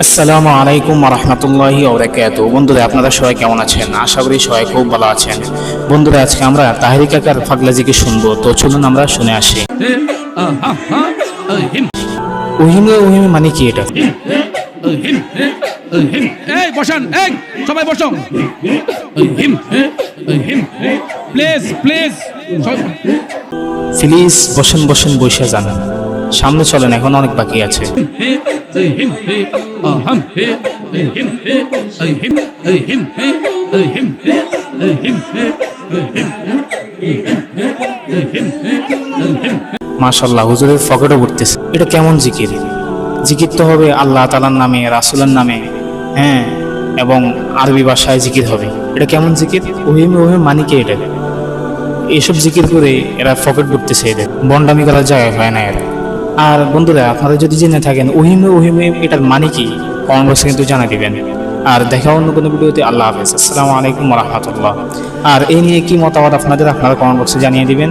আসসালামু আলাইকুম ওয়া রাহমাতুল্লাহি ওয়া বারাকাতুহু। বন্ধুরা, আপনারা সবাই কেমন আছেন? আশা করি সবাই খুব ভালো আছেন। বন্ধুরা, আজকে আমরা তাহেরি কাকার পাগলাজিকে শুনবো, তো চলুন আমরা শুনে আসি। ওহিমে ওহিমে মানে কি এটা? এই বসান, এই সবাই বসো। প্লিজ প্লিজ প্লিজ বসেন বসেন, বসে যান, সামনে চলেন, এখন অনেক বাকি আছে। মাশাআল্লাহ, হুজুরের পকেটও ভরতেছে। এটা কেমন জিকির? জিকির তো হবে আল্লাহ তাআলার নামে, রাসূলের নামে, হ্যাঁ, এবং আরবি ভাষায় জিকির হবে। এটা কেমন জিকির? ওহিমে ওহিমে মানে কি এটা? এইসব জিকির করে এরা পকেট ভরতেছে, এদের বন্ডামি করার জায়গা হয় না এরা। আর বন্ধুরা, আপনারা যদি জেনে থাকেন ওহিমে ওহিমে এটার মানে কি, কমেন্ট বক্সে কিন্তু জানা দিবেন। আর দেখা অন্য কোনো ভিডিওতে। আল্লাহ হাফেজ। আসসালামু আলাইকুম ওয়া রাহমাতুল্লাহ। আর এই নিয়ে কি মতামত আপনাদের, আপনারা কমেন্ট বক্সে জানিয়ে দিবেন।